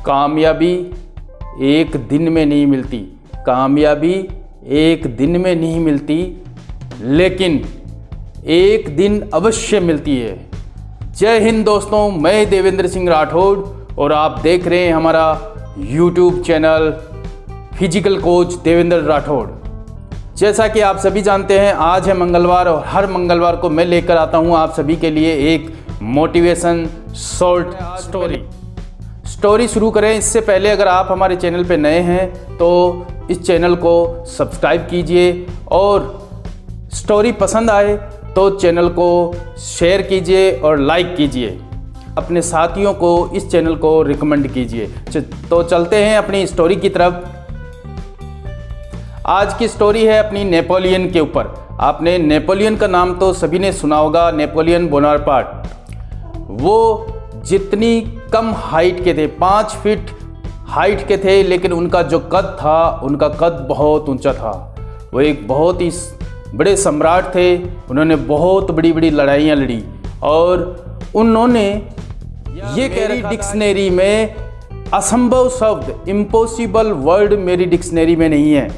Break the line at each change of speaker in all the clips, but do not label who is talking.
कामयाबी एक दिन में नहीं मिलती, कामयाबी एक दिन में नहीं मिलती, लेकिन एक दिन अवश्य मिलती है। जय हिंद दोस्तों, मैं देवेंद्र सिंह राठौड़ और आप देख रहे हैं हमारा YouTube channel physical coach Devendra Rathore. जैसा कि आप सभी जानते हैं, आज है मंगलवार और हर मंगलवार को मैं लेकर आता हूं आप सभी के लिए एक मोटिवेशन शॉर्ट स्टोरी शुरू करें इससे पहले अगर आप हमारे चैनल पे नए हैं तो इस चैनल को सब्सक्राइब कीजिए और स्टोरी पसंद आए तो चैनल को शेयर कीजिए और लाइक कीजिए, अपने साथियों को इस चैनल को रिकमेंड कीजिए। तो चलते हैं अपनी स्टोरी की तरफ। आज की स्टोरी है अपनी नेपोलियन के ऊपर। आपने नेपोलियन का नाम तो सभी ने सुना होगा, नेपोलियन बोनापार्ट। वो जितनी कम हाइट के थे, 5 फीट हाइट के थे, लेकिन उनका जो कद था, उनका कद बहुत ऊंचा था। वो एक बहुत ही बड़े सम्राट थे। उन्होंने बहुत बड़ी बड़ी लड़ाइयाँ लड़ी और उन्होंने ये कह रही डिक्शनरी में असंभव शब्द, इम्पॉसिबल वर्ड मेरी डिक्शनरी में नहीं है।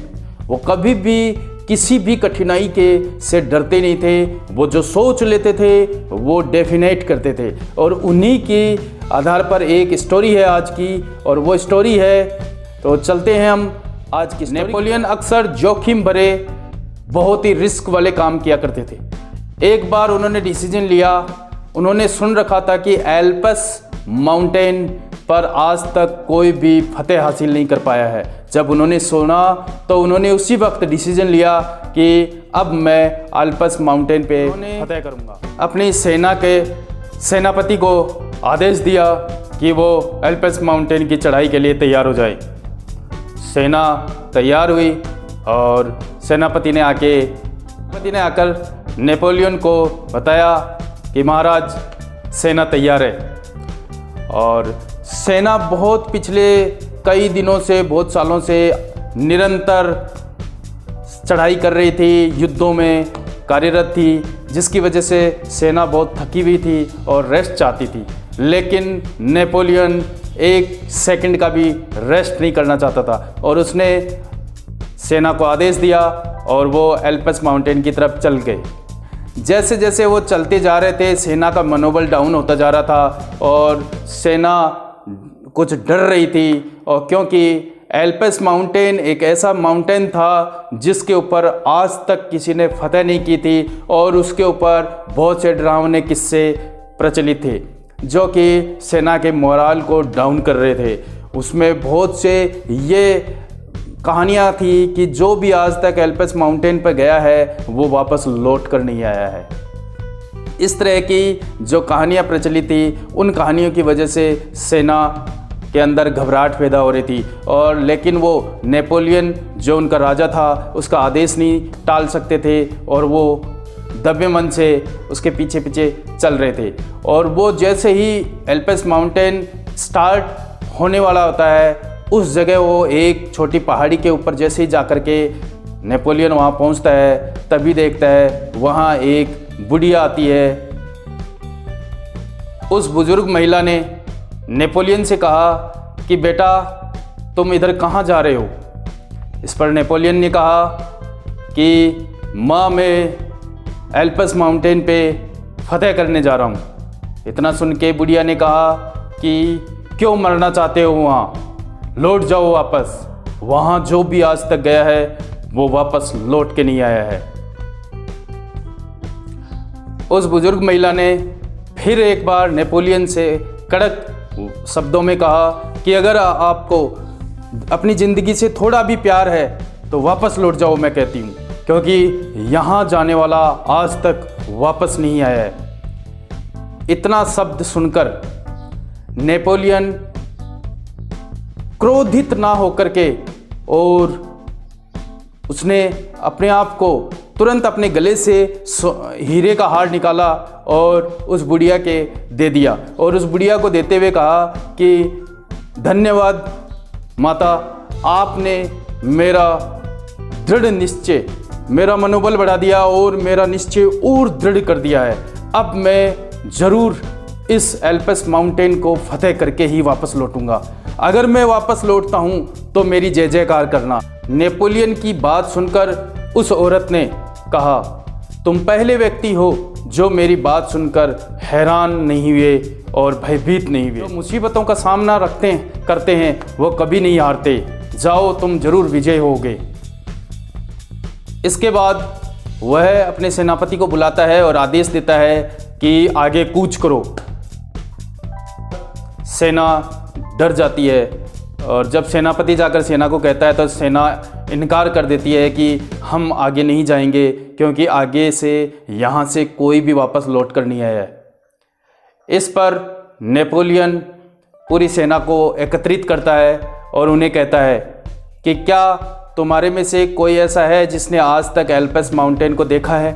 वो कभी भी किसी भी कठिनाई के से डरते नहीं थे। वो जो सोच लेते थे वो डेफिनेट करते थे और उन्हीं के आधार पर एक स्टोरी है आज की, और वो स्टोरी है, तो चलते हैं हम आज की। नेपोलियन अक्सर जोखिम भरे बहुत ही रिस्क वाले काम किया करते थे। एक बार उन्होंने डिसीजन लिया, उन्होंने सुन रखा था कि एल्पस माउंटेन पर आज तक कोई भी फतेह हासिल नहीं कर पाया है। जब उन्होंने सुना तो उन्होंने उसी वक्त डिसीजन लिया कि अब मैं एल्पस माउंटेन पे फतेह करूंगा। अपनी सेना के सेनापति को आदेश दिया कि वो एल्पस माउंटेन की चढ़ाई के लिए तैयार हो जाए। सेना तैयार हुई और सेनापति ने आकर नेपोलियन को बताया कि महाराज सेना तैयार है। और सेना बहुत पिछले कई दिनों से, बहुत सालों से निरंतर चढ़ाई कर रही थी, युद्धों में कार्यरत थी, जिसकी वजह से सेना बहुत थकी हुई थी और रेस्ट चाहती थी। लेकिन नेपोलियन एक सेकंड का भी रेस्ट नहीं करना चाहता था और उसने सेना को आदेश दिया और वो एल्पस माउंटेन की तरफ चल गए। जैसे जैसे वो चलते जा रहे थे, सेना का मनोबल डाउन होता जा रहा था और सेना कुछ डर रही थी, और क्योंकि एल्पस माउंटेन एक ऐसा माउंटेन था जिसके ऊपर आज तक किसी ने फतेह नहीं की थी और उसके ऊपर बहुत से डरावने किस्से प्रचलित थे जो कि सेना के मोराल को डाउन कर रहे थे। उसमें बहुत से ये कहानियाँ थी कि जो भी आज तक एल्पस माउंटेन पर गया है वो वापस लौट कर नहीं आया है। इस तरह की जो कहानियाँ प्रचलित थी, उन कहानियों की वजह से सेना के अंदर घबराहट पैदा हो रही थी। और लेकिन वो नेपोलियन जो उनका राजा था, उसका आदेश नहीं टाल सकते थे और वो दबे मन से उसके पीछे पीछे चल रहे थे। और वो जैसे ही एल्पस माउंटेन स्टार्ट होने वाला होता है, उस जगह वो एक छोटी पहाड़ी के ऊपर जैसे ही जाकर के नेपोलियन वहाँ पहुँचता है, तभी देखता है वहाँ एक बुढ़िया आती है। उस बुजुर्ग महिला ने नेपोलियन से कहा कि बेटा तुम इधर कहाँ जा रहे हो। इस पर नेपोलियन ने कहा कि माँ, मैं एल्पस माउंटेन पे फतेह करने जा रहा हूँ। इतना सुन के बुढ़िया ने कहा कि क्यों मरना चाहते हो, वहाँ लौट जाओ वापस। वहाँ जो भी आज तक गया है वो वापस लौट के नहीं आया है। उस बुजुर्ग महिला ने फिर एक बार नेपोलियन से कड़क शब्दों में कहा कि अगर आपको अपनी ज़िंदगी से थोड़ा भी प्यार है तो वापस लौट जाओ, मैं कहती हूँ, क्योंकि यहाँ जाने वाला आज तक वापस नहीं आया है। इतना शब्द सुनकर नेपोलियन क्रोधित ना होकर के और उसने अपने आप को तुरंत अपने गले से हीरे का हार निकाला और उस बुढ़िया के दे दिया और उस बुढ़िया को देते हुए कहा कि धन्यवाद माता, आपने मेरा दृढ़ निश्चय, मेरा मनोबल बढ़ा दिया और मेरा निश्चय और दृढ़ कर दिया है। अब मैं ज़रूर इस एल्पस माउंटेन को फतेह करके ही वापस लौटूंगा। अगर मैं वापस लौटता हूँ तो मेरी जय जयकार करना। नेपोलियन की बात सुनकर उस औरत ने कहा, तुम पहले व्यक्ति हो जो मेरी बात सुनकर हैरान नहीं हुए और भयभीत नहीं हुए। जो मुसीबतों का सामना करते हैं वो कभी नहीं हारते। जाओ, तुम जरूर विजय होगे। इसके बाद वह अपने सेनापति को बुलाता है और आदेश देता है कि आगे कूच करो। सेना डर जाती है और जब सेनापति जाकर सेना को कहता है तो सेना इनकार कर देती है कि हम आगे नहीं जाएंगे, क्योंकि आगे से यहाँ से कोई भी वापस लौट कर नहीं आया है। इस पर नेपोलियन पूरी सेना को एकत्रित करता है और उन्हें कहता है कि क्या तुम्हारे में से कोई ऐसा है जिसने आज तक एल्पस माउंटेन को देखा है।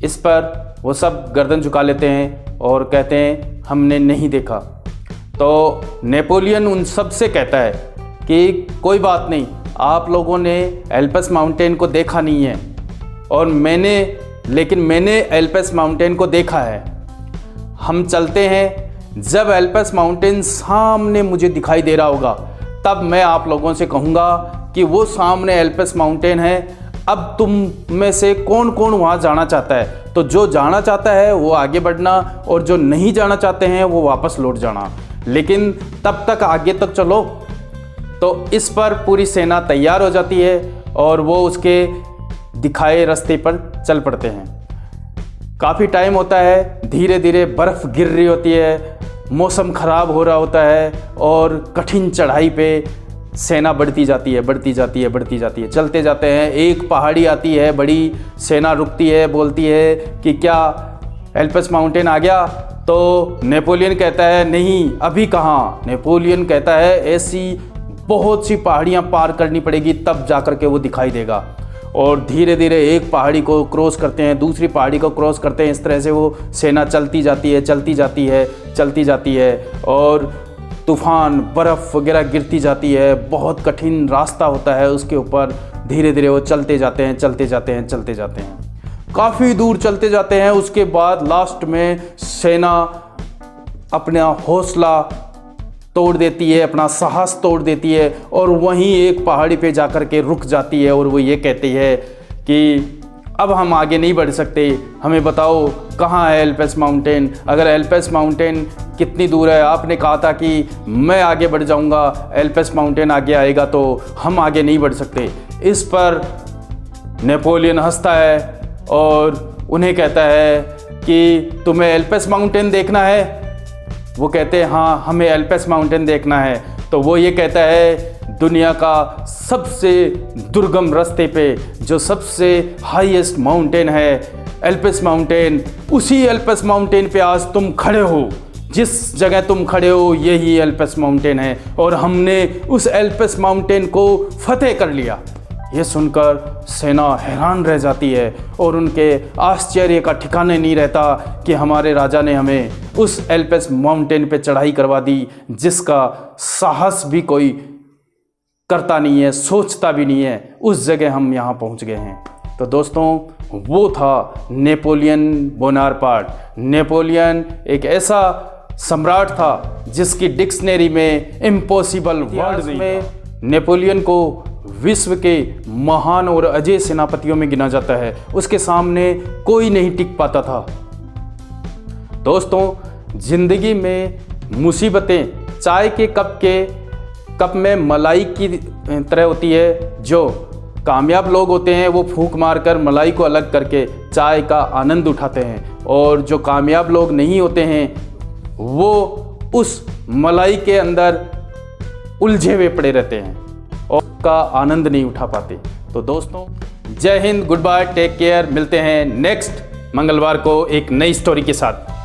इस पर वो सब गर्दन झुका लेते हैं और कहते हैं हमने नहीं देखा। तो नेपोलियन उन सब से कहता है कि कोई बात नहीं, आप लोगों ने एल्पस माउंटेन को देखा नहीं है और मैंने एल्पस माउंटेन को देखा है। हम चलते हैं, जब एल्पस माउंटेन सामने मुझे दिखाई दे रहा होगा तब मैं आप लोगों से कहूँगा कि वो सामने एल्पस माउंटेन है। अब तुम में से कौन कौन वहाँ जाना चाहता है, तो जो जाना चाहता है वो आगे बढ़ना और जो नहीं जाना चाहते हैं वो वापस लौट जाना, लेकिन तब तक आगे तक चलो। तो इस पर पूरी सेना तैयार हो जाती है और वो उसके दिखाए रास्ते पर चल पड़ते हैं। काफ़ी टाइम होता है, धीरे धीरे बर्फ़ गिर रही होती है, मौसम ख़राब हो रहा होता है और कठिन चढ़ाई पे सेना बढ़ती जाती है। चलते जाते हैं, एक पहाड़ी आती है बड़ी, सेना रुकती है, बोलती है कि क्या एल्पस माउंटेन आ गया। तो नेपोलियन कहता है नहीं, अभी कहाँ। नेपोलियन कहता है ऐसी बहुत सी पहाड़ियाँ पार करनी पड़ेगी तब जाकर के वो दिखाई देगा। और धीरे धीरे एक पहाड़ी को क्रॉस करते हैं, दूसरी पहाड़ी को क्रॉस करते हैं। इस तरह से वो सेना चलती जाती है और तूफ़ान, बर्फ़ वगैरह गिरती जाती है। बहुत कठिन रास्ता होता है उसके ऊपर। धीरे धीरे वो चलते जाते हैं, काफ़ी दूर चलते जाते हैं। उसके बाद लास्ट में सेना अपना हौसला तोड़ देती है, अपना साहस तोड़ देती है और वहीं एक पहाड़ी पे जाकर के रुक जाती है और वो ये कहती है कि अब हम आगे नहीं बढ़ सकते, हमें बताओ कहाँ है एल्पस माउंटेन। अगर एल्पस माउंटेन कितनी दूर है, आपने कहा था कि मैं आगे बढ़ जाऊँगा, एल्पस माउंटेन आगे आएगा तो हम आगे नहीं बढ़ सकते। इस पर नेपोलियन हंसता है और उन्हें कहता है कि तुम्हें एल्पस माउंटेन देखना है। वो कहते हैं हाँ, हमें एल्पस माउंटेन देखना है। तो वो ये कहता है दुनिया का सबसे दुर्गम रास्ते पे जो सबसे हाईएस्ट माउंटेन है एल्पस माउंटेन, उसी एल्पस माउंटेन पे आज तुम खड़े हो। जिस जगह तुम खड़े हो यही एल्पस माउंटेन है और हमने उस एल्पस माउंटेन को फतेह कर लिया। ये सुनकर सेना हैरान रह जाती है और उनके आश्चर्य का ठिकाने नहीं रहता कि हमारे राजा ने हमें उस एल्पस माउंटेन पे चढ़ाई करवा दी जिसका साहस भी कोई करता नहीं है, सोचता भी नहीं है। उस जगह हम यहाँ पहुँच गए हैं। तो दोस्तों, वो था नेपोलियन बोनापार्ट। नेपोलियन एक ऐसा सम्राट था जिसकी डिक्शनरी में इम्पॉसिबल वर्ड में नेपोलियन को विश्व के महान और अजय सेनापतियों में गिना जाता है। उसके सामने कोई नहीं टिक पाता था। दोस्तों, जिंदगी में मुसीबतें चाय के कप में मलाई की तरह होती है। जो कामयाब लोग होते हैं वो फूंक मारकर मलाई को अलग करके चाय का आनंद उठाते हैं और जो कामयाब लोग नहीं होते हैं वो उस मलाई के अंदर उलझे हुए पड़े रहते हैं और का आनंद नहीं उठा पाते। तो दोस्तों, जय हिंद, गुड बाय, टेक केयर। मिलते हैं नेक्स्ट मंगलवार को एक नई स्टोरी के साथ।